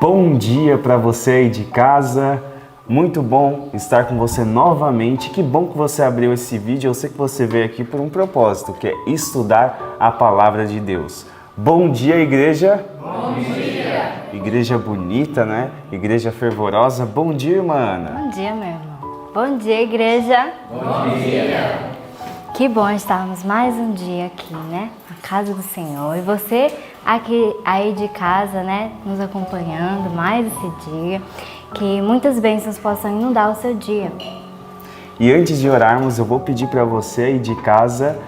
Bom dia para você aí de casa, muito bom estar com você novamente, que bom que você abriu esse vídeo, eu sei que você veio aqui por um propósito, que é estudar a Palavra de Deus. Bom dia, igreja! Bom dia! Igreja bonita, né? Igreja fervorosa. Bom dia, irmã Ana! Bom dia, meu irmão! Bom dia, igreja! Bom dia! Que bom estarmos mais um dia aqui, né? Na casa do Senhor. E você aqui aí de casa, né? Nos acompanhando mais esse dia. Que muitas bênçãos possam inundar o seu dia. E antes de orarmos, eu vou pedir para você aí de casa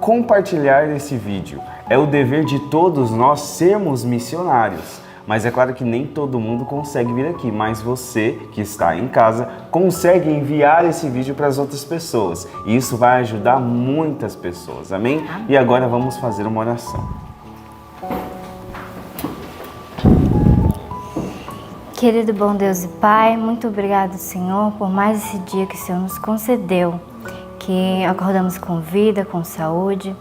compartilhar esse vídeo. É o dever de todos nós sermos missionários. Mas é claro que nem todo mundo consegue vir aqui, mas você que está em casa consegue enviar esse vídeo para as outras pessoas. E isso vai ajudar muitas pessoas, amém? E agora vamos fazer uma oração. Querido bom Deus e Pai, muito obrigado, Senhor, por mais esse dia que o Senhor nos concedeu, que acordamos com vida, com saúde.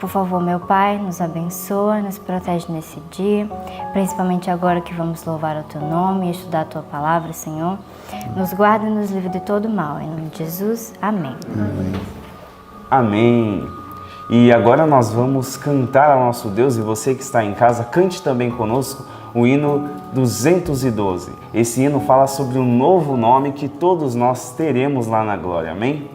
Por favor, meu Pai, nos abençoa, nos protege nesse dia, principalmente agora que vamos louvar o Teu nome e estudar a Tua Palavra, Senhor. Nos guarda e nos livre de todo mal. Em nome de Jesus, amém. Amém. E agora nós vamos cantar ao nosso Deus, e você que está em casa, cante também conosco o hino 212. Esse hino fala sobre um novo nome que todos nós teremos lá na glória, amém?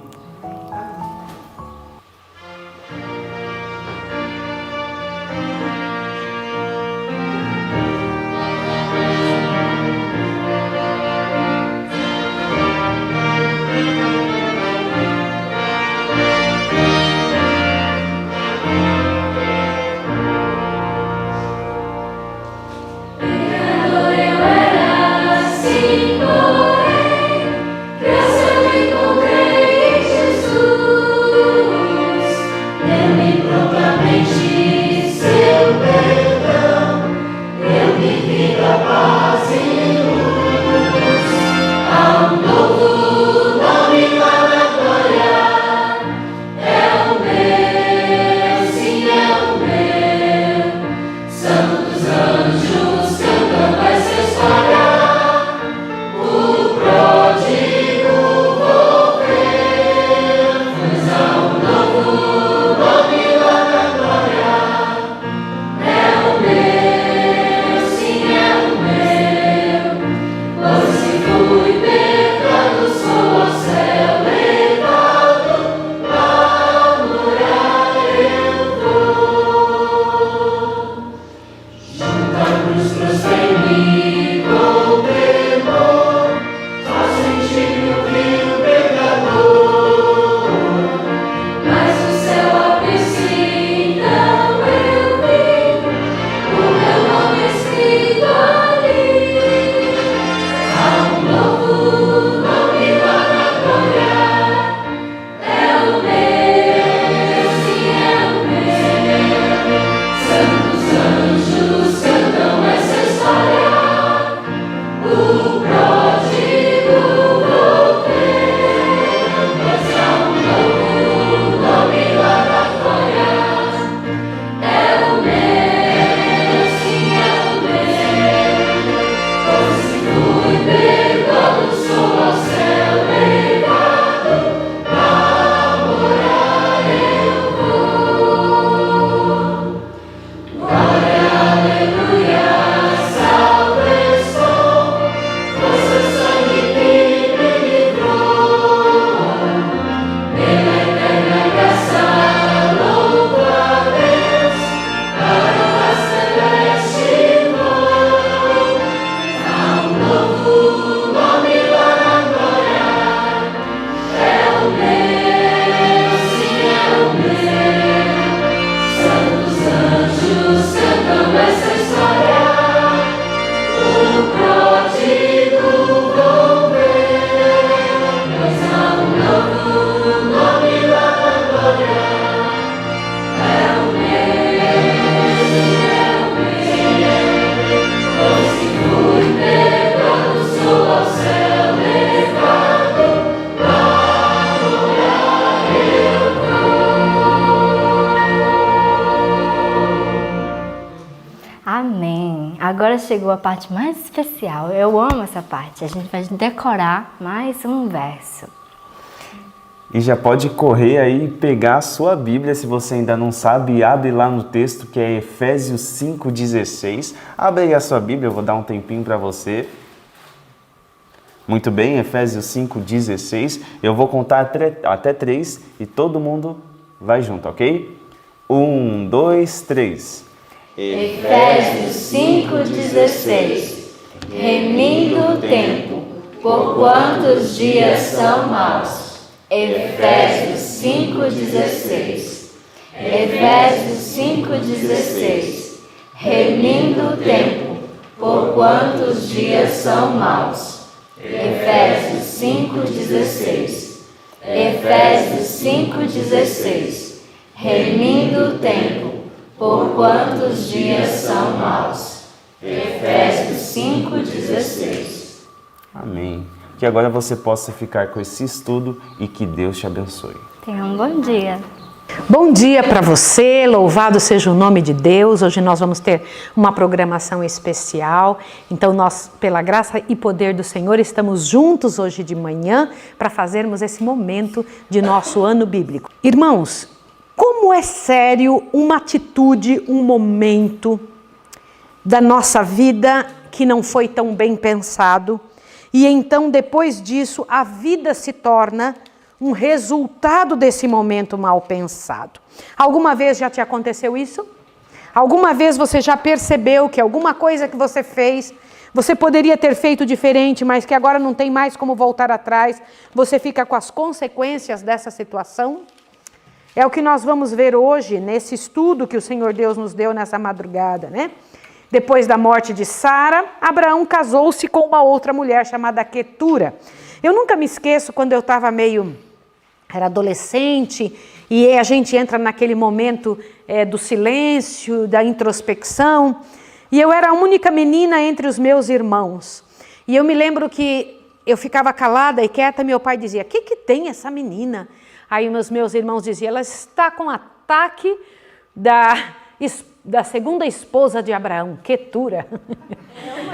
Assim, porém, que eu sempre encontrei agora chegou a parte mais especial. Eu amo essa parte. A gente vai decorar mais um verso. E já pode correr aí e pegar a sua Bíblia, se você ainda não sabe, abre lá no texto que é Efésios 5,16. Abre aí a sua Bíblia, eu vou dar um tempinho para você. Muito bem, Efésios 5,16. Eu vou contar até 3 e todo mundo vai junto, ok? 1, 2, 3. Efésios 5,16. Remindo o tempo, porquanto os dias são maus. Efésios 5,16. Efésios 5,16. Remindo o tempo, porquanto os dias são maus. Efésios 5,16. Efésios 5,16. Remindo o tempo, porquanto os dias são maus. Efésios 5,16. Amém. Que agora você possa ficar com esse estudo e que Deus te abençoe. Tenha um bom dia. Bom dia para você, louvado seja o nome de Deus. Hoje nós vamos ter uma programação especial. Então nós, pela graça e poder do Senhor, estamos juntos hoje de manhã para fazermos esse momento de nosso ano bíblico. Irmãos, como é sério uma atitude, um momento da nossa vida que não foi tão bem pensado, e então depois disso a vida se torna um resultado desse momento mal pensado. Alguma vez já te aconteceu isso? Alguma vez você já percebeu que alguma coisa que você fez, você poderia ter feito diferente, mas que agora não tem mais como voltar atrás, você fica com as consequências dessa situação? É o que nós vamos ver hoje nesse estudo que o Senhor Deus nos deu nessa madrugada, né? Depois da morte de Sara, Abraão casou-se com uma outra mulher chamada Quetura. Eu nunca me esqueço quando eu estava era adolescente, e a gente entra naquele momento do silêncio, da introspecção, e eu era a única menina entre os meus irmãos. E eu me lembro que eu ficava calada e quieta, meu pai dizia, o que tem essa menina? Aí os meus irmãos diziam, ela está com ataque da segunda esposa de Abraão, Quetura.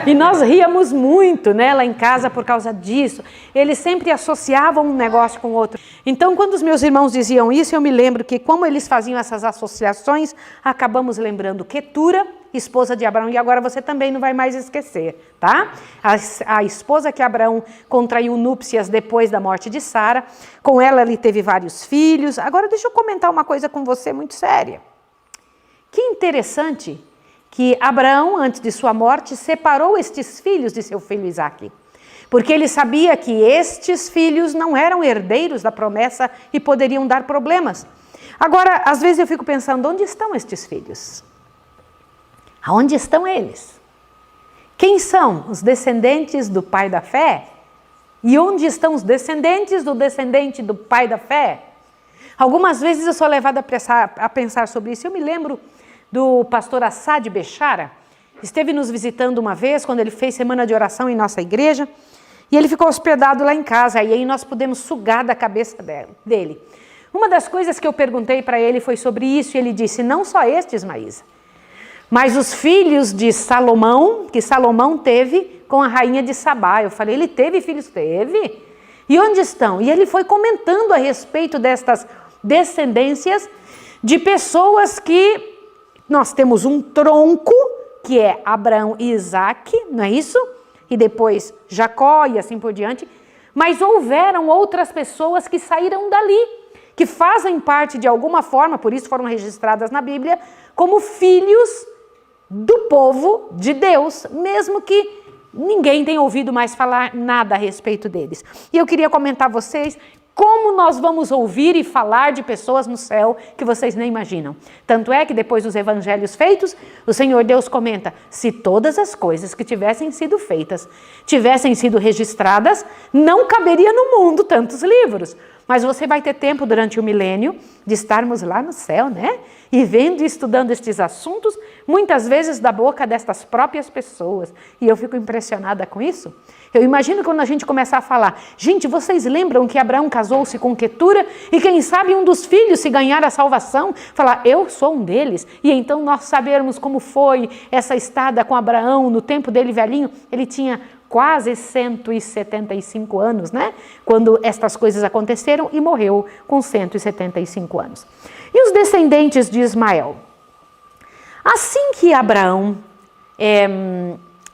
E nós ríamos muito, né, lá em casa por causa disso. Eles sempre associavam um negócio com o outro. Então, quando os meus irmãos diziam isso, eu me lembro que como eles faziam essas associações, acabamos lembrando Quetura, esposa de Abraão, e agora você também não vai mais esquecer, tá? A esposa que Abraão contraiu núpcias depois da morte de Sara, com ela ele teve vários filhos. Agora deixa eu comentar uma coisa com você muito séria. Que interessante que Abraão, antes de sua morte, separou estes filhos de seu filho Isaque. Porque ele sabia que estes filhos não eram herdeiros da promessa e poderiam dar problemas. Agora, às vezes eu fico pensando, onde estão estes filhos? Aonde estão eles? Quem são os descendentes do pai da fé? E onde estão os descendentes do descendente do pai da fé? Algumas vezes eu sou levada a pensar sobre isso. Eu me lembro do pastor Assad Bechara, esteve nos visitando uma vez, quando ele fez semana de oração em nossa igreja, e ele ficou hospedado lá em casa, e aí nós pudemos sugar da cabeça dele. Uma das coisas que eu perguntei para ele foi sobre isso, e ele disse, não só estes, Maísa, mas os filhos de Salomão, que Salomão teve com a rainha de Sabá. Eu falei, ele teve filhos? Teve. E onde estão? E ele foi comentando a respeito destas descendências de pessoas que nós temos um tronco, que é Abraão e Isaque, não é isso? E depois Jacó e assim por diante. Mas houveram outras pessoas que saíram dali, que fazem parte de alguma forma, por isso foram registradas na Bíblia, como filhos do povo de Deus, mesmo que ninguém tenha ouvido mais falar nada a respeito deles. E eu queria comentar a vocês como nós vamos ouvir e falar de pessoas no céu que vocês nem imaginam. Tanto é que depois dos evangelhos feitos, o Senhor Deus comenta, se todas as coisas que tivessem sido feitas, tivessem sido registradas, não caberia no mundo tantos livros. Mas você vai ter tempo durante o milênio de estarmos lá no céu, né? E vendo e estudando estes assuntos, muitas vezes da boca destas próprias pessoas. E eu fico impressionada com isso. Eu imagino quando a gente começar a falar, gente, vocês lembram que Abraão casou-se com Quetura e quem sabe um dos filhos, se ganhar a salvação, falar, eu sou um deles. E então nós sabermos como foi essa estada com Abraão no tempo dele velhinho. Ele tinha quase 175 anos, né? Quando estas coisas aconteceram e morreu com 175 anos. E os descendentes de Ismael? Assim que Abraão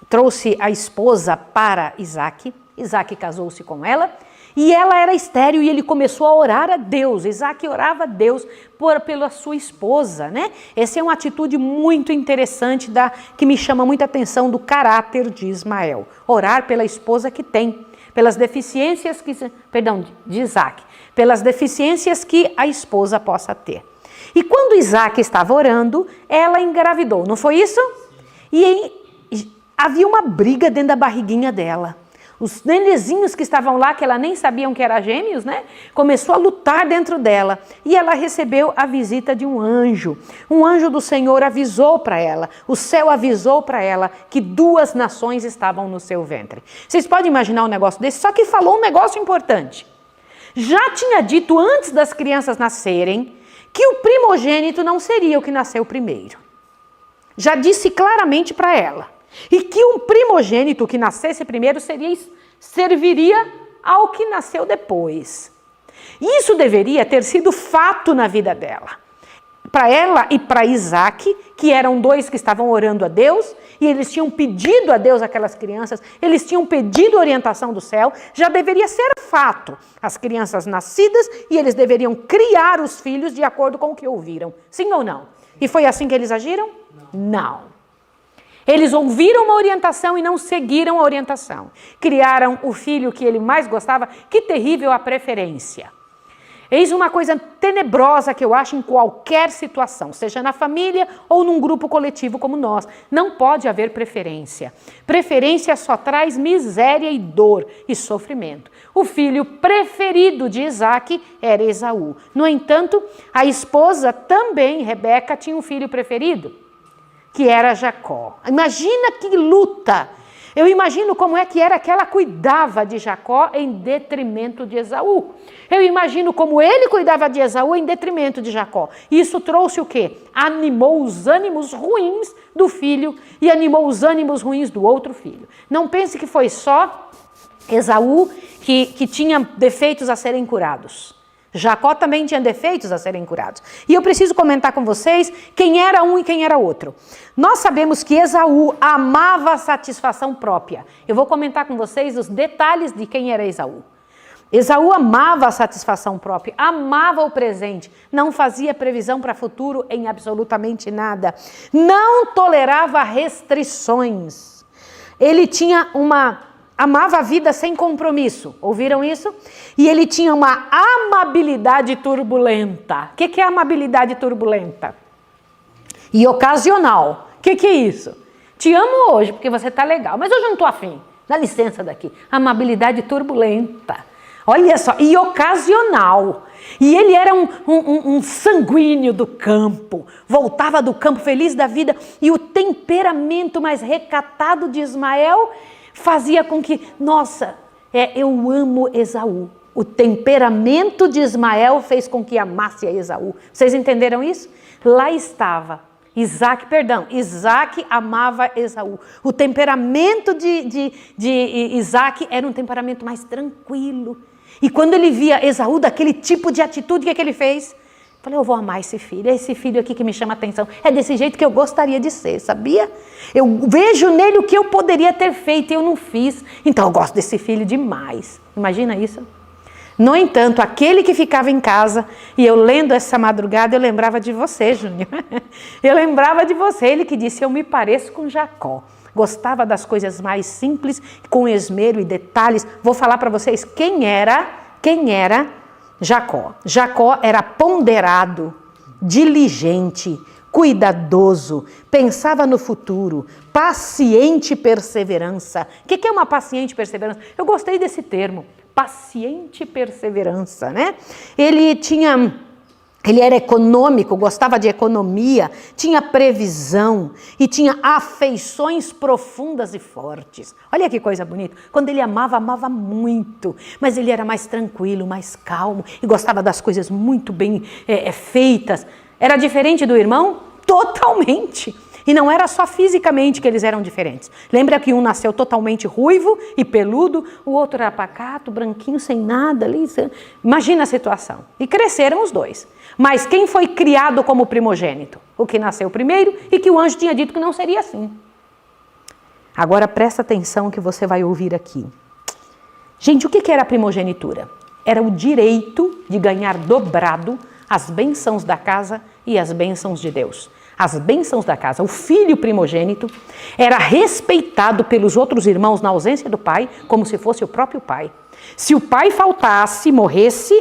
trouxe a esposa para Isaque, Isaque casou-se com ela, e ela era estéril e ele começou a orar a Deus. Isaque orava a Deus pela sua esposa, né? Essa é uma atitude muito interessante que me chama muita atenção do caráter de Ismael. Orar pela esposa que tem, pelas deficiências de Isaque, pelas deficiências que a esposa possa ter. E quando Isaque estava orando, ela engravidou, não foi isso? E havia uma briga dentro da barriguinha dela. Os nenenzinhos que estavam lá, que ela nem sabiam que eram gêmeos, né? Começou a lutar dentro dela. E ela recebeu a visita de um anjo. Um anjo do Senhor avisou para ela, o céu avisou para ela que 2 nações estavam no seu ventre. Vocês podem imaginar um negócio desse? Só que falou um negócio importante. Já tinha dito antes das crianças nascerem que o primogênito não seria o que nasceu primeiro. Já disse claramente para ela. E que um primogênito que nascesse primeiro serviria ao que nasceu depois. Isso deveria ter sido fato na vida dela. Para ela e para Isaque, que eram 2 que estavam orando a Deus, e eles tinham pedido a Deus aquelas crianças, eles tinham pedido orientação do céu, já deveria ser fato. As crianças nascidas e eles deveriam criar os filhos de acordo com o que ouviram. Sim ou não? E foi assim que eles agiram? Não. Eles ouviram uma orientação e não seguiram a orientação. Criaram o filho que ele mais gostava. Que terrível a preferência. Eis uma coisa tenebrosa que eu acho em qualquer situação, seja na família ou num grupo coletivo como nós. Não pode haver preferência. Preferência só traz miséria e dor e sofrimento. O filho preferido de Isaque era Esaú. No entanto, a esposa também, Rebeca, tinha um filho preferido, que era Jacó. Imagina que luta! Eu imagino como é que era que ela cuidava de Jacó em detrimento de Esaú. Eu imagino como ele cuidava de Esaú em detrimento de Jacó. Isso trouxe o quê? Animou os ânimos ruins do filho e animou os ânimos ruins do outro filho. Não pense que foi só Esaú que tinha defeitos a serem curados. Jacó também tinha defeitos a serem curados. E eu preciso comentar com vocês quem era um e quem era outro. Nós sabemos que Esaú amava a satisfação própria. Eu vou comentar com vocês os detalhes de quem era Esaú. Esaú amava a satisfação própria, amava o presente, não fazia previsão para o futuro em absolutamente nada. Não tolerava restrições. Ele tinha amava a vida sem compromisso, ouviram isso? E ele tinha uma amabilidade turbulenta. O que é amabilidade turbulenta? E ocasional. O que é isso? Te amo hoje porque você tá legal, mas hoje eu não tô afim. Dá licença daqui. Amabilidade turbulenta. Olha só, e ocasional. E ele era um sanguíneo do campo, voltava do campo feliz da vida, e o temperamento mais recatado de Ismael fazia com que, nossa, eu amo Esaú. O temperamento de Ismael fez com que amasse a Esaú. Vocês entenderam isso? Lá estava. Isaque amava Esaú. O temperamento de Isaque era um temperamento mais tranquilo. E quando ele via Esaú daquele tipo de atitude, o que ele fez? Falei, eu vou amar esse filho, é esse filho aqui que me chama a atenção. É desse jeito que eu gostaria de ser, sabia? Eu vejo nele o que eu poderia ter feito e eu não fiz. Então eu gosto desse filho demais. Imagina isso? No entanto, aquele que ficava em casa, e eu lendo essa madrugada, eu lembrava de você, Júnior. Eu lembrava de você, ele que disse, eu me pareço com Jacó. Gostava das coisas mais simples, com esmero e detalhes. Vou falar para vocês quem era Jacó. Jacó era ponderado, diligente, cuidadoso, pensava no futuro, paciente perseverança. O que é uma paciente perseverança? Eu gostei desse termo, paciente perseverança, né? Ele tinha Ele era econômico, gostava de economia, tinha previsão e tinha afeições profundas e fortes. Olha que coisa bonita. Quando ele amava, amava muito, mas ele era mais tranquilo, mais calmo e gostava das coisas muito bem feitas. Era diferente do irmão? Totalmente. E não era só fisicamente que eles eram diferentes. Lembra que um nasceu totalmente ruivo e peludo, o outro era pacato, branquinho, sem nada ali. Imagina a situação. E cresceram os dois. Mas quem foi criado como primogênito? O que nasceu primeiro e que o anjo tinha dito que não seria assim. Agora presta atenção que você vai ouvir aqui. Gente, o que era a primogenitura? Era o direito de ganhar dobrado as bênçãos da casa e as bênçãos de Deus. As bênçãos da casa. O filho primogênito era respeitado pelos outros irmãos na ausência do pai, como se fosse o próprio pai. Se o pai faltasse, morresse,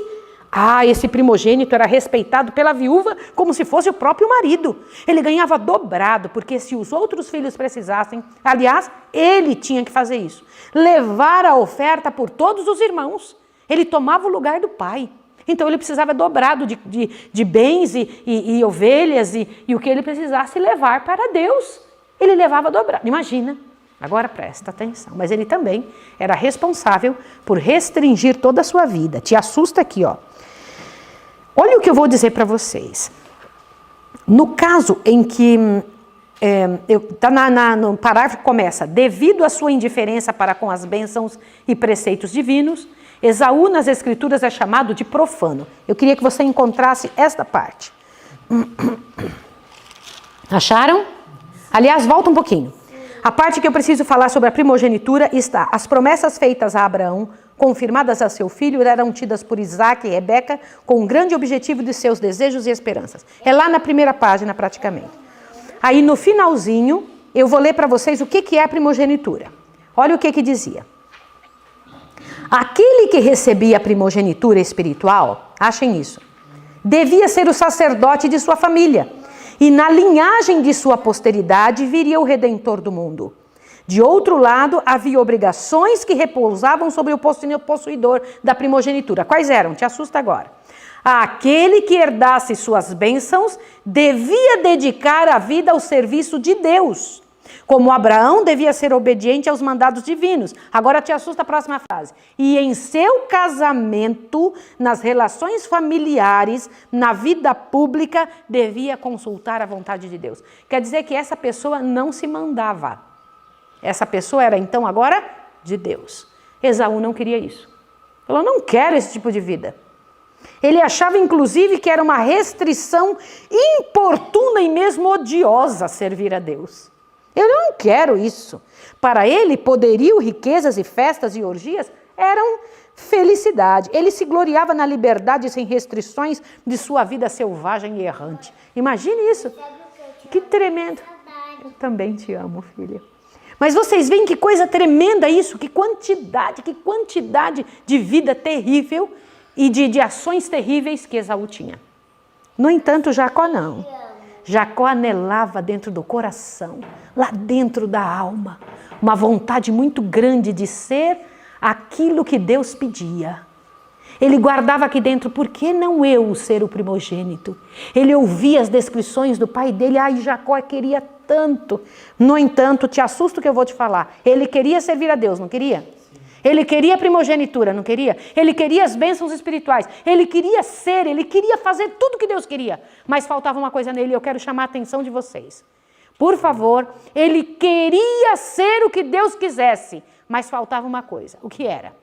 esse primogênito era respeitado pela viúva como se fosse o próprio marido. Ele ganhava dobrado, porque se os outros filhos precisassem, aliás, ele tinha que fazer isso. Levar a oferta por todos os irmãos. Ele tomava o lugar do pai. Então ele precisava dobrado de bens e ovelhas e o que ele precisasse levar para Deus. Ele levava dobrado. Imagina, agora presta atenção. Mas ele também era responsável por restringir toda a sua vida. Te assusta aqui, ó. Olha o que eu vou dizer para vocês. No caso em que, no parágrafo que começa, devido à sua indiferença para com as bênçãos e preceitos divinos, Esaú nas escrituras é chamado de profano. Eu queria que você encontrasse esta parte. Acharam? Aliás, volta um pouquinho. A parte que eu preciso falar sobre a primogenitura está: as promessas feitas a Abraão, confirmadas a seu filho, eram tidas por Isaac e Rebeca com o grande objetivo de seus desejos e esperanças. É lá na primeira página, praticamente. Aí, no finalzinho, eu vou ler para vocês o que é a primogenitura. Olha o que dizia. Aquele que recebia a primogenitura espiritual, achem isso, devia ser o sacerdote de sua família, e na linhagem de sua posteridade viria o Redentor do mundo. De outro lado, havia obrigações que repousavam sobre o possuidor da primogenitura. Quais eram? Te assusta agora. Aquele que herdasse suas bênçãos devia dedicar a vida ao serviço de Deus. Como Abraão devia ser obediente aos mandados divinos. Agora te assusta a próxima frase. E em seu casamento, nas relações familiares, na vida pública, devia consultar a vontade de Deus. Quer dizer que essa pessoa não se mandava. Essa pessoa era então agora de Deus. Esaú não queria isso. Falou, não quero esse tipo de vida. Ele achava inclusive que era uma restrição importuna e mesmo odiosa servir a Deus. Eu não quero isso. Para ele, poderio, riquezas e festas e orgias eram felicidade. Ele se gloriava na liberdade sem restrições de sua vida selvagem e errante. Imagine isso. Que tremendo. Eu também te amo, filha. Mas vocês veem que coisa tremenda isso, que quantidade de vida terrível e de ações terríveis que Esaú tinha. No entanto, Jacó não. Jacó anelava dentro do coração, lá dentro da alma, uma vontade muito grande de ser aquilo que Deus pedia. Ele guardava aqui dentro, por que não eu ser o primogênito? Ele ouvia as descrições do pai dele, Jacó queria tanto. No entanto, te assusta o que eu vou te falar, ele queria servir a Deus, não queria? Ele queria a primogenitura, não queria? Ele queria as bênçãos espirituais. Ele queria fazer tudo que Deus queria. Mas faltava uma coisa nele, eu quero chamar a atenção de vocês. Por favor, ele queria ser o que Deus quisesse, mas faltava uma coisa. O que era?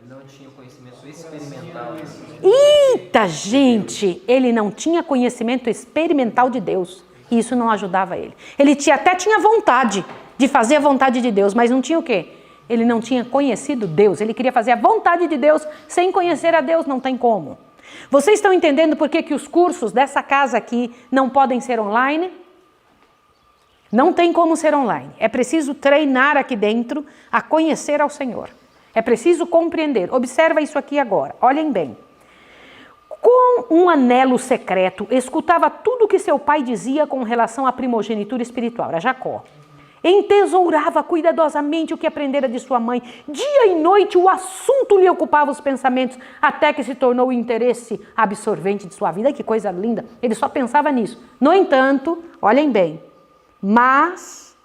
Não tinha conhecimento experimental. Eita, gente! Ele não tinha conhecimento experimental de Deus. E isso não ajudava ele. Ele até tinha vontade de fazer a vontade de Deus, mas não tinha o quê? Ele não tinha conhecido Deus, ele queria fazer a vontade de Deus sem conhecer a Deus, não tem como. Vocês estão entendendo por que os cursos dessa casa aqui não podem ser online? Não tem como ser online. É preciso treinar aqui dentro a conhecer ao Senhor. É preciso compreender. Observa isso aqui agora, olhem bem. Com um anelo secreto, escutava tudo o que seu pai dizia com relação à primogenitura espiritual, a Jacó. Entesourava cuidadosamente o que aprendera de sua mãe. Dia e noite o assunto lhe ocupava os pensamentos, até que se tornou o interesse absorvente de sua vida. Ai, que coisa linda! Ele só pensava nisso. No entanto, olhem bem, mas,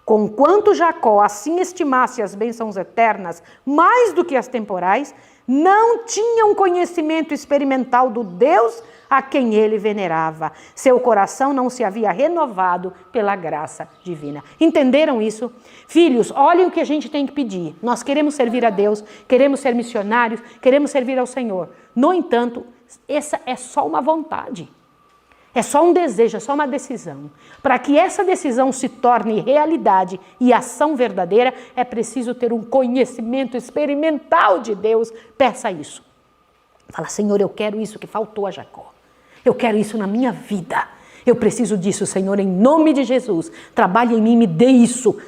conquanto Jacó assim estimasse as bênçãos eternas mais do que as temporais, não tinha um conhecimento experimental do Deus a quem ele venerava. Seu coração não se havia renovado pela graça divina. Entenderam isso? Filhos, olhem o que a gente tem que pedir. Nós queremos servir a Deus, queremos ser missionários, queremos servir ao Senhor. No entanto, essa é só uma vontade. É só um desejo, é só uma decisão. Para que essa decisão se torne realidade e ação verdadeira, é preciso ter um conhecimento experimental de Deus. Peça isso. Fala, Senhor, eu quero isso que faltou a Jacó. Eu quero isso na minha vida. Eu preciso disso, Senhor, em nome de Jesus. Trabalhe em mim, me dê isso.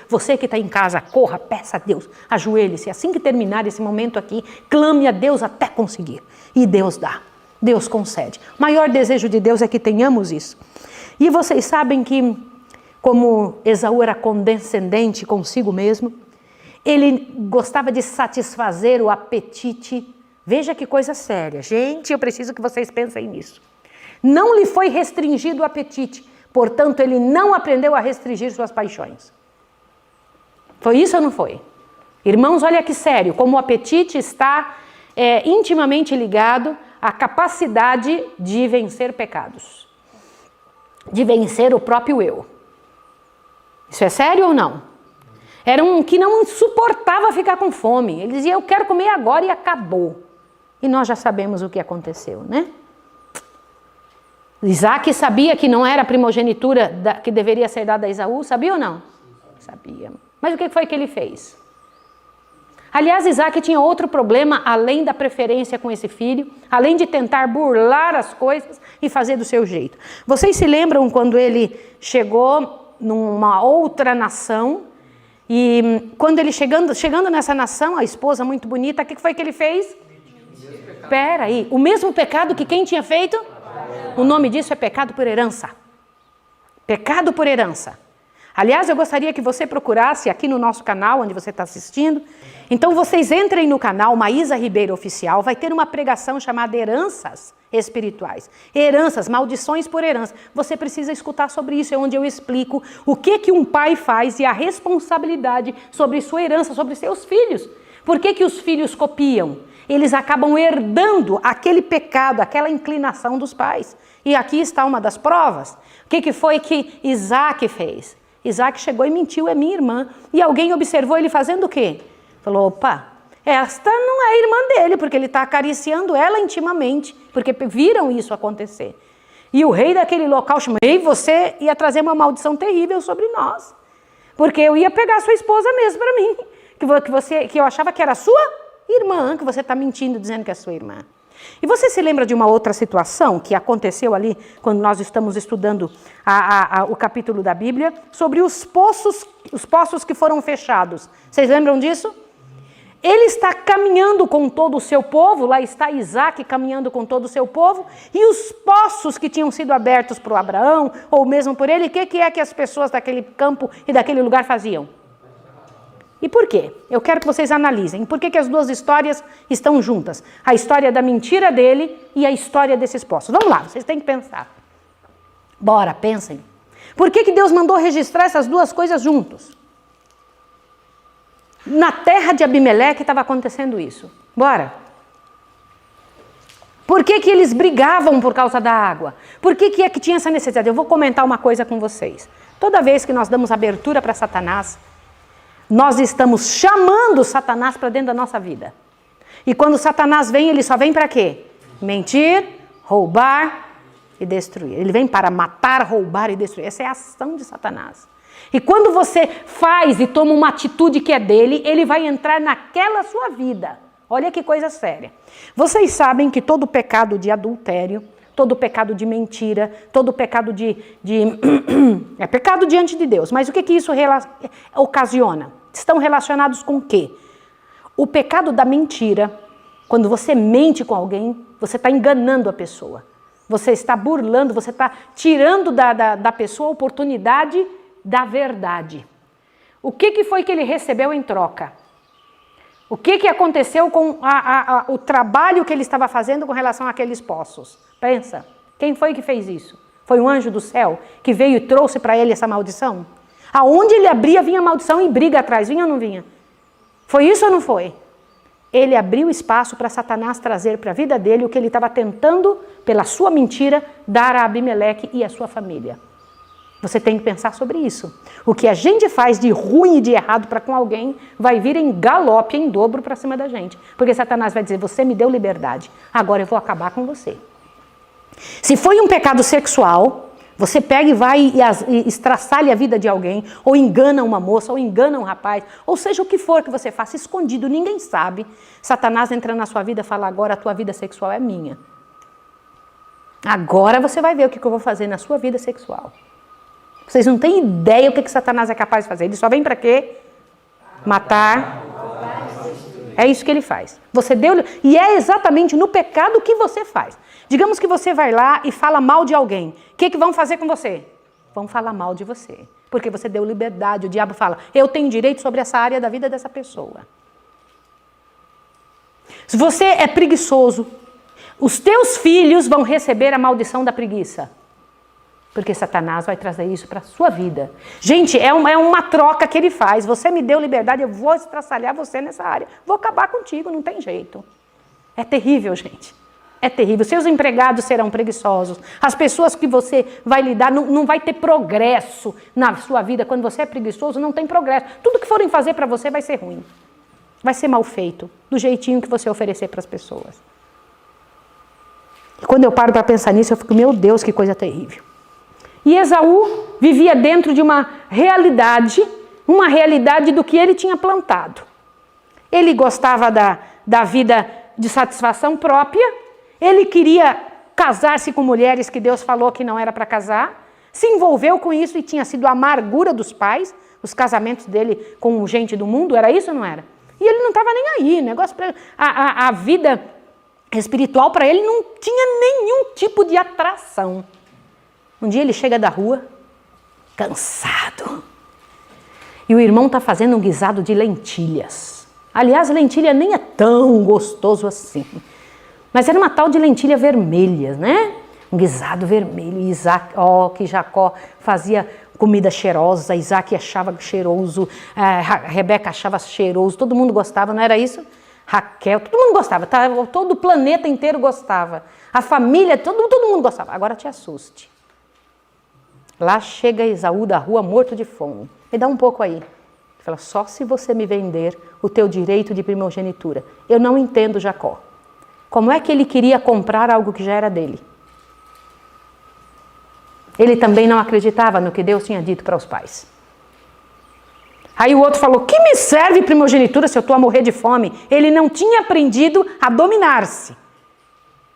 Você que está em casa, corra, peça a Deus. Ajoelhe-se. Assim que terminar esse momento aqui, clame a Deus até conseguir. E Deus dá. Deus concede. O maior desejo de Deus é que tenhamos isso. E vocês sabem que, como Esaú era condescendente consigo mesmo, ele gostava de satisfazer o apetite. Veja que coisa séria. Gente, eu preciso que vocês pensem nisso. Não lhe foi restringido o apetite, portanto, ele não aprendeu a restringir suas paixões. Foi isso ou não foi? Irmãos, olha que sério, como o apetite está intimamente ligado à capacidade de vencer pecados, de vencer o próprio eu. Isso é sério ou não? Era um que não suportava ficar com fome. Ele dizia, eu quero comer agora e acabou. E nós já sabemos o que aconteceu, né? Isaac sabia que não era a primogenitura que deveria ser dada a Esaú, sabia ou não? Sabia. Mas o que foi que ele fez? Aliás, Isaac tinha outro problema, além da preferência com esse filho, além de tentar burlar as coisas e fazer do seu jeito. Vocês se lembram quando ele chegou numa outra nação, e quando ele chegando nessa nação, a esposa muito bonita, o que foi que ele fez? Espera aí, o mesmo pecado que quem tinha feito? O nome disso é pecado por herança. Pecado por herança. Aliás, eu gostaria que você procurasse aqui no nosso canal, onde você está assistindo. Então, vocês entrem no canal Maísa Ribeiro Oficial, vai ter uma pregação chamada Heranças Espirituais. Heranças, maldições por herança. Você precisa escutar sobre isso, é onde eu explico o que um pai faz e a responsabilidade sobre sua herança, sobre seus filhos. Por que os filhos copiam? Eles acabam herdando aquele pecado, aquela inclinação dos pais. E aqui está uma das provas. O que foi que Isaac fez? Isaac chegou e mentiu, é minha irmã. E alguém observou ele fazendo o quê? Falou, opa, esta não é a irmã dele, porque ele está acariciando ela intimamente, porque viram isso acontecer. E o rei daquele local chamou, ei, você ia trazer uma maldição terrível sobre nós, porque eu ia pegar sua esposa mesmo para mim, que eu achava que era sua irmã, que você está mentindo dizendo que é sua irmã. E você se lembra de uma outra situação que aconteceu ali, quando nós estamos estudando o capítulo da Bíblia, sobre os poços que foram fechados. Vocês lembram disso? Ele está caminhando com todo o seu povo, lá está Isaac caminhando com todo o seu povo, e os poços que tinham sido abertos por Abraão, ou mesmo por ele, o que é que as pessoas daquele campo e daquele lugar faziam? E por quê? Eu quero que vocês analisem. Por que as duas histórias estão juntas? A história da mentira dele e a história desses poços. Vamos lá, vocês têm que pensar. Bora, pensem. Por que Deus mandou registrar essas duas coisas juntos? Na terra de Abimeleque estava acontecendo isso. Bora. Por que eles brigavam por causa da água? Por que é que tinha essa necessidade? Eu vou comentar uma coisa com vocês. Toda vez que nós damos abertura para Satanás, nós estamos chamando Satanás para dentro da nossa vida. E quando Satanás vem, ele só vem para quê? Mentir, roubar e destruir. Ele vem para matar, roubar e destruir. Essa é a ação de Satanás. E quando você faz e toma uma atitude que é dele, ele vai entrar naquela sua vida. Olha que coisa séria. Vocês sabem que todo pecado de adultério, todo pecado de mentira, todo pecado é pecado diante de Deus. Mas o que isso ocasiona? Estão relacionados com o quê? O pecado da mentira, quando você mente com alguém, você está enganando a pessoa. Você está burlando, você está tirando da pessoa a oportunidade da verdade. O que foi que ele recebeu em troca? O que aconteceu com o trabalho que ele estava fazendo com relação àqueles poços? Pensa, quem foi que fez isso? Foi um anjo do céu que veio e trouxe para ele essa maldição? Aonde ele abria, vinha maldição e briga atrás, vinha ou não vinha? Foi isso ou não foi? Ele abriu espaço para Satanás trazer para a vida dele o que ele estava tentando, pela sua mentira, dar a Abimeleque e a sua família. Você tem que pensar sobre isso. O que a gente faz de ruim e de errado para com alguém vai vir em galope, em dobro para cima da gente. Porque Satanás vai dizer, você me deu liberdade, agora eu vou acabar com você. Se foi um pecado sexual, você pega e vai e estraçalha a vida de alguém, ou engana uma moça, ou engana um rapaz, ou seja o que for que você faça escondido, ninguém sabe. Satanás entra na sua vida e fala, agora a tua vida sexual é minha. Agora você vai ver o que eu vou fazer na sua vida sexual. Vocês não têm ideia o que Satanás é capaz de fazer. Ele só vem para quê? Matar. É isso que ele faz. Você deu, e é exatamente no pecado que você faz. Digamos que você vai lá e fala mal de alguém. O que vão fazer com você? Vão falar mal de você. Porque você deu liberdade. O diabo fala, eu tenho direito sobre essa área da vida dessa pessoa. Se você é preguiçoso, os teus filhos vão receber a maldição da preguiça. Porque Satanás vai trazer isso para a sua vida. Gente, é uma troca que ele faz. Você me deu liberdade, eu vou estraçalhar você nessa área. Vou acabar contigo, não tem jeito. É terrível, gente. É terrível. Seus empregados serão preguiçosos. As pessoas que você vai lidar, não vai ter progresso na sua vida. Quando você é preguiçoso, não tem progresso. Tudo que forem fazer para você vai ser ruim. Vai ser mal feito, do jeitinho que você oferecer para as pessoas. E quando eu paro para pensar nisso, eu fico, meu Deus, que coisa terrível. E Esaú vivia dentro de uma realidade do que ele tinha plantado. Ele gostava da vida de satisfação própria, ele queria casar-se com mulheres que Deus falou que não era para casar, se envolveu com isso e tinha sido a amargura dos pais, os casamentos dele com gente do mundo, era isso ou não era? E ele não estava nem aí, negócio a vida espiritual para ele não tinha nenhum tipo de atração. Um dia ele chega da rua, cansado. E o irmão está fazendo um guisado de lentilhas. Aliás, lentilha nem é tão gostoso assim. Mas era uma tal de lentilha vermelha, né? Um guisado vermelho. E Isaac, que Jacó fazia comida cheirosa, Isaac achava cheiroso, Rebeca achava cheiroso, todo mundo gostava, não era isso? Raquel, todo mundo gostava, todo o planeta inteiro gostava. A família, todo mundo gostava. Agora te assuste. Lá chega Esaú da rua morto de fome. Me dá um pouco aí. Ele fala, só se você me vender o teu direito de primogenitura. Eu não entendo Jacó. Como é que ele queria comprar algo que já era dele? Ele também não acreditava no que Deus tinha dito para os pais. Aí o outro falou, que me serve primogenitura se eu estou a morrer de fome? Ele não tinha aprendido a dominar-se.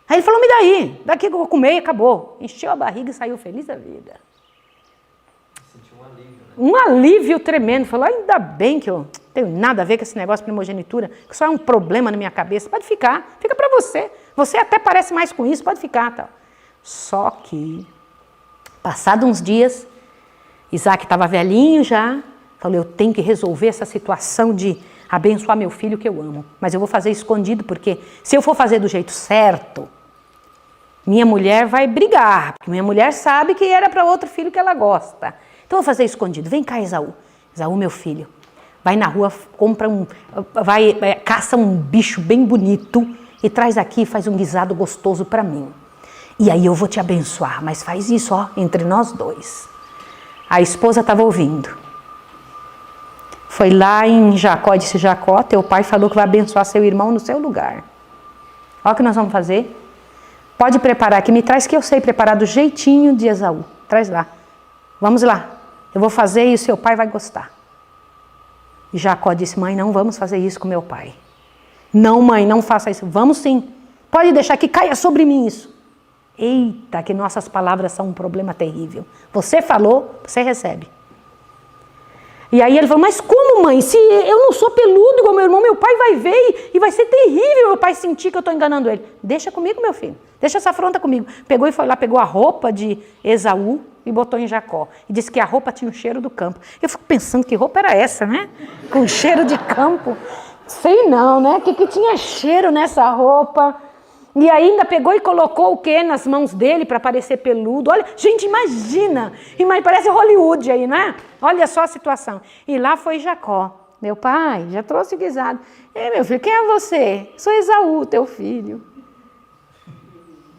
Aí ele falou, me dá aí, daqui que eu vou comer e acabou. Encheu a barriga e saiu feliz da vida. Um alívio tremendo. Falou, ainda bem que eu não tenho nada a ver com esse negócio de primogenitura, que só é um problema na minha cabeça. Pode ficar, fica para você. Você até parece mais com isso, pode ficar. Tal. Só que, passados uns dias, Isaac estava velhinho já, falou, eu tenho que resolver essa situação de abençoar meu filho que eu amo. Mas eu vou fazer escondido, porque se eu for fazer do jeito certo, minha mulher vai brigar, porque minha mulher sabe que era para outro filho que ela gosta. Então eu vou fazer escondido. Vem cá, Esaú. Esaú, meu filho. Vai na rua, caça um bicho bem bonito e traz aqui e faz um guisado gostoso para mim. E aí eu vou te abençoar, mas faz isso, entre nós dois. A esposa estava ouvindo. Foi lá em Jacó e disse, Jacó, teu pai falou que vai abençoar seu irmão no seu lugar. Olha o que nós vamos fazer. Pode preparar aqui, me traz que eu sei preparar do jeitinho de Esaú. Traz lá. Vamos lá. Eu vou fazer e o seu pai vai gostar. E Jacó disse, mãe, não vamos fazer isso com meu pai. Não, mãe, não faça isso. Vamos sim. Pode deixar que caia sobre mim isso. Eita, que nossas palavras são um problema terrível. Você falou, você recebe. E aí ele falou, mas como, mãe? Se eu não sou peludo igual meu irmão, meu pai vai ver e vai ser terrível meu pai sentir que eu estou enganando ele. Deixa comigo, meu filho. Deixa essa afronta comigo. Pegou e foi lá, pegou a roupa de Esaú e botou em Jacó. E disse que a roupa tinha o cheiro do campo. Eu fico pensando, que roupa era essa, né? Com cheiro de campo. Sei não, né? Que tinha cheiro nessa roupa. E ainda pegou e colocou o quê nas mãos dele para parecer peludo. Olha, gente, imagina. Parece Hollywood aí, né? Olha só a situação. E lá foi Jacó. Meu pai, já trouxe o guisado. Meu filho, quem é você? Sou Esaú, teu filho.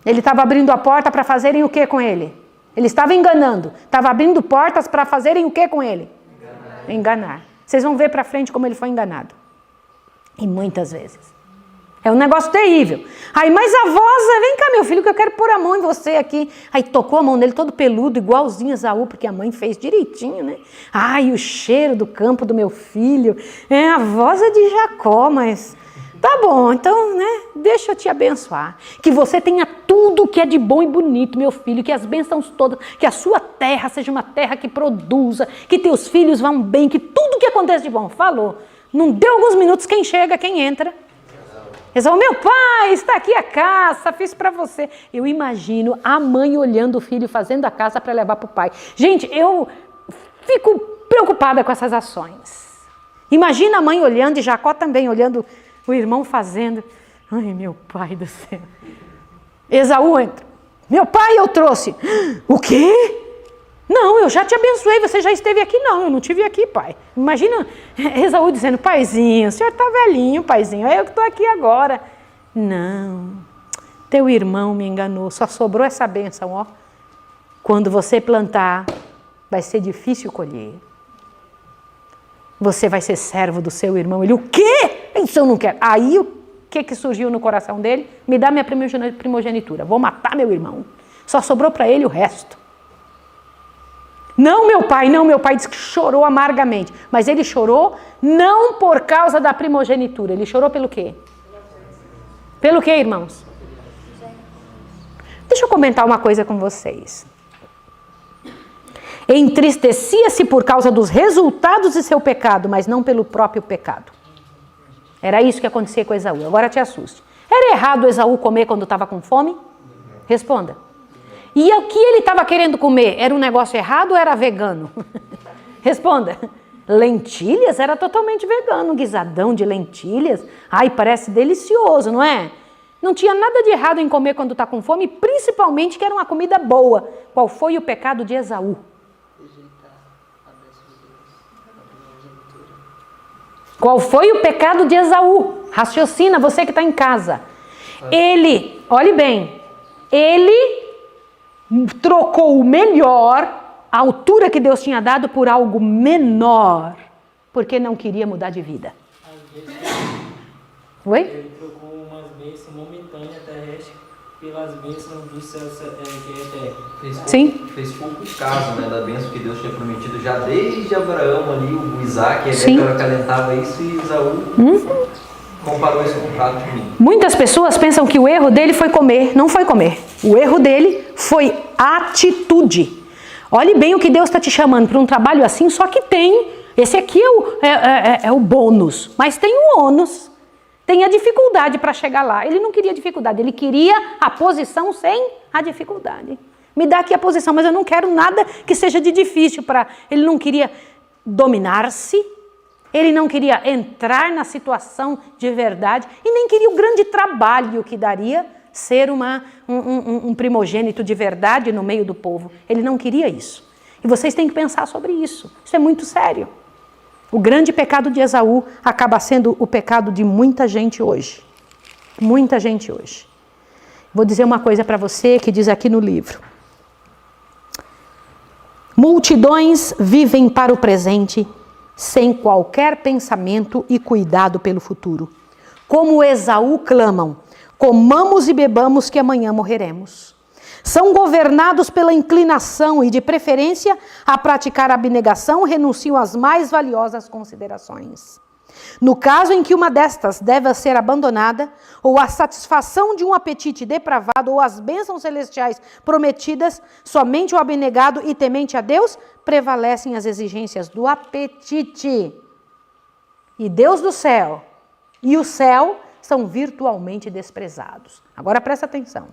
Ele estava abrindo a porta para fazerem o que com ele? Ele estava enganando. Estava abrindo portas para fazerem o que com ele? Enganar. Vocês vão ver para frente como ele foi enganado. E muitas vezes. É um negócio terrível. Aí, mas a voz, vem cá, meu filho, que eu quero pôr a mão em você aqui. Aí tocou a mão dele todo peludo, igualzinho a Esaú, porque a mãe fez direitinho, né? Ai, o cheiro do campo do meu filho. A voz é de Jacó, mas... Tá bom, então, né? Deixa eu te abençoar. Que você tenha tudo que é de bom e bonito, meu filho. Que as bênçãos todas, que a sua terra seja uma terra que produza, que teus filhos vão bem, que tudo que aconteça de bom. Falou. Não deu alguns minutos, quem chega, quem entra? Esaú, meu pai, está aqui a caça, fiz para você. Eu imagino a mãe olhando o filho fazendo a caça para levar para o pai. Gente, eu fico preocupada com essas ações. Imagina a mãe olhando e Jacó também olhando o irmão fazendo. Ai, meu pai do céu. Esaú entra. Meu pai eu trouxe. O quê? Não, eu já te abençoei, você já esteve aqui. Não, eu não estive aqui, pai. Imagina Esaú dizendo, paizinho, o senhor está velhinho, paizinho, eu que estou aqui agora. Não, teu irmão me enganou, só sobrou essa bênção, ó. Quando você plantar, vai ser difícil colher. Você vai ser servo do seu irmão. Ele, o quê? Isso eu não quero. Aí, o que surgiu no coração dele? Me dá minha primogenitura, vou matar meu irmão. Só sobrou para ele o resto. Não, meu pai disse que chorou amargamente. Mas ele chorou não por causa da primogenitura. Ele chorou pelo quê? Pelo quê, irmãos? Deixa eu comentar uma coisa com vocês. Entristecia-se por causa dos resultados de seu pecado, mas não pelo próprio pecado. Era isso que acontecia com Esaú. Agora te assuste. Era errado Esaú comer quando estava com fome? Responda. E o que ele estava querendo comer? Era um negócio errado ou era vegano? Responda. Lentilhas? Era totalmente vegano. Um guisadão de lentilhas. Ai, parece delicioso, não é? Não tinha nada de errado em comer quando está com fome, principalmente que era uma comida boa. Qual foi o pecado de Esaú? Qual foi o pecado de Esaú? Raciocina, você que está em casa. Ele, olhe bem, ele trocou o melhor, a altura que Deus tinha dado, por algo menor, porque não queria mudar de vida. Oi? Ele trocou umas bênçãos momentâneas terrestres pelas bênçãos do céu que é terra. Sim. Fez pouco caso, né, da bênção que Deus tinha prometido já desde Abraão ali, o Isaac, Sim. ele acalentava isso e Esaú comparou isso com um prato de mim. Muitas pessoas pensam que o erro dele foi comer. Não foi comer. O erro dele foi atitude. Olhe bem o que Deus está te chamando para um trabalho assim, só que tem. Esse aqui é o bônus, mas tem o ônus. Tem a dificuldade para chegar lá. Ele não queria dificuldade, ele queria a posição sem a dificuldade. Me dá aqui a posição, mas eu não quero nada que seja de difícil para... Ele não queria dominar-se. Ele não queria entrar na situação de verdade e nem queria o grande trabalho que daria ser um primogênito de verdade no meio do povo. Ele não queria isso. E vocês têm que pensar sobre isso. Isso é muito sério. O grande pecado de Esaú acaba sendo o pecado de muita gente hoje. Muita gente hoje. Vou dizer uma coisa para você que diz aqui no livro. Multidões vivem para o presente sem qualquer pensamento e cuidado pelo futuro. Como Esaú clamam, comamos e bebamos que amanhã morreremos. São governados pela inclinação e, de preferência, a praticar a abnegação, renunciam às mais valiosas considerações. No caso em que uma destas deve ser abandonada, ou a satisfação de um apetite depravado, ou as bênçãos celestiais prometidas, somente o abnegado e temente a Deus prevalecem as exigências do apetite. E Deus do céu e o céu são virtualmente desprezados. Agora presta atenção.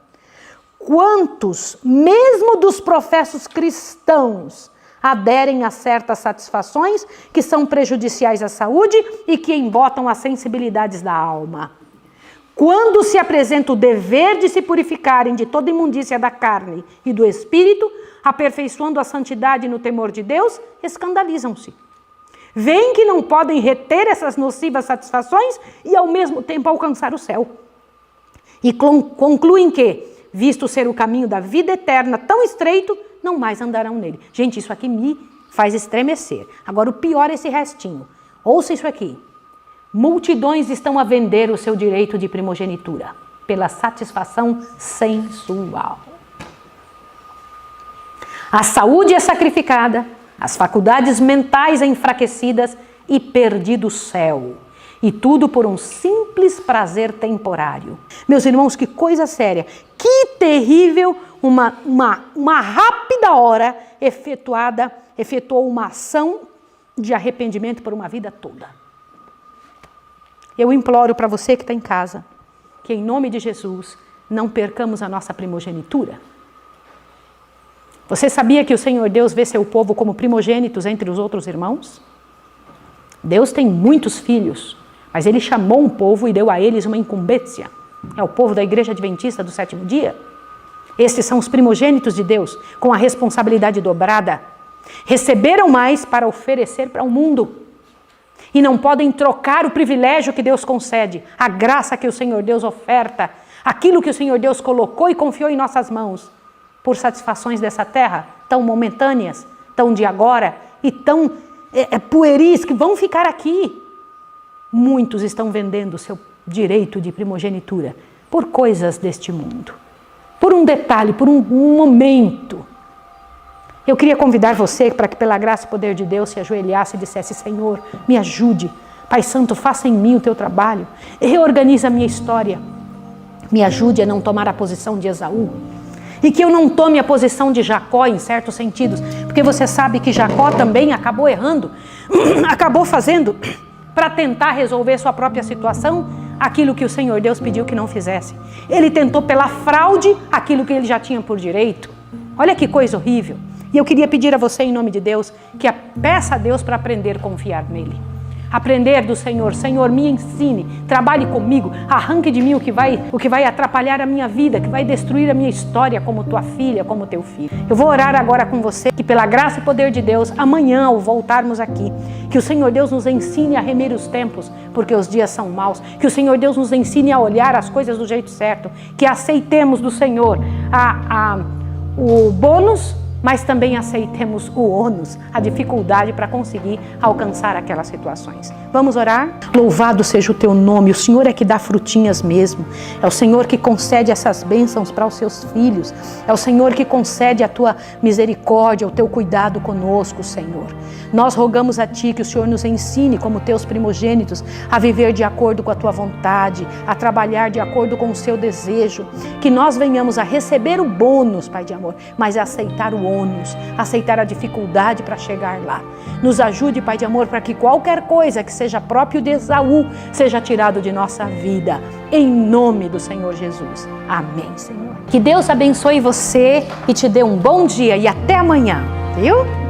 Quantos, mesmo dos professos cristãos, aderem a certas satisfações que são prejudiciais à saúde e que embotam as sensibilidades da alma? Quando se apresenta o dever de se purificarem de toda imundícia da carne e do espírito, aperfeiçoando a santidade no temor de Deus, escandalizam-se. Veem que não podem reter essas nocivas satisfações e ao mesmo tempo alcançar o céu. E concluem que, visto ser o caminho da vida eterna tão estreito, não mais andarão nele. Gente, isso aqui me faz estremecer. Agora, o pior é esse restinho. Ouça isso aqui. Multidões estão a vender o seu direito de primogenitura pela satisfação sensual. A saúde é sacrificada, as faculdades mentais enfraquecidas e perdido o céu. E tudo por um simples prazer temporário. Meus irmãos, que coisa séria. Que terrível uma rápida hora efetuou uma ação de arrependimento por uma vida toda. Eu imploro para você que está em casa, que em nome de Jesus, não percamos a nossa primogenitura. Você sabia que o Senhor Deus vê seu povo como primogênitos entre os outros irmãos? Deus tem muitos filhos, mas Ele chamou um povo e deu a eles uma incumbência. É o povo da Igreja Adventista do Sétimo Dia. Estes são os primogênitos de Deus, com a responsabilidade dobrada. Receberam mais para oferecer para o mundo. E não podem trocar o privilégio que Deus concede, a graça que o Senhor Deus oferta, aquilo que o Senhor Deus colocou e confiou em nossas mãos, por satisfações dessa terra, tão momentâneas, tão de agora e tão pueris, que vão ficar aqui. Muitos estão vendendo o seu direito de primogenitura por coisas deste mundo, por um detalhe, por um momento. Eu queria convidar você para que, pela graça e poder de Deus, se ajoelhasse e dissesse: Senhor, me ajude. Pai Santo, faça em mim o teu trabalho. Reorganiza a minha história. Me ajude a não tomar a posição de Esaú. E que eu não tome a posição de Jacó, em certos sentidos. Porque você sabe que Jacó também acabou errando. Acabou fazendo, para tentar resolver sua própria situação, aquilo que o Senhor Deus pediu que não fizesse. Ele tentou pela fraude aquilo que ele já tinha por direito. Olha que coisa horrível. E eu queria pedir a você, em nome de Deus, que peça a Deus para aprender a confiar nele. Aprender do Senhor. Senhor, me ensine, trabalhe comigo, arranque de mim o que vai atrapalhar a minha vida, que vai destruir a minha história como tua filha, como teu filho. Eu vou orar agora com você, que pela graça e poder de Deus, amanhã, ao voltarmos aqui, que o Senhor Deus nos ensine a remer os tempos, porque os dias são maus. Que o Senhor Deus nos ensine a olhar as coisas do jeito certo. Que aceitemos do Senhor o bônus, mas também aceitemos o ônus, a dificuldade para conseguir alcançar aquelas situações. Vamos orar? Louvado seja o teu nome, o Senhor é que dá frutinhas mesmo, é o Senhor que concede essas bênçãos para os seus filhos, é o Senhor que concede a tua misericórdia, o teu cuidado conosco, Senhor. Nós rogamos a Ti que o Senhor nos ensine, como teus primogênitos, a viver de acordo com a Tua vontade, a trabalhar de acordo com o Seu desejo, que nós venhamos a receber o bônus, Pai de amor, mas a aceitar o ônus, aceitar a dificuldade para chegar lá. Nos ajude, Pai de amor, para que qualquer coisa que seja próprio de Esaú seja tirado de nossa vida, em nome do Senhor Jesus. Amém, Senhor. Que Deus abençoe você e te dê um bom dia e até amanhã, viu?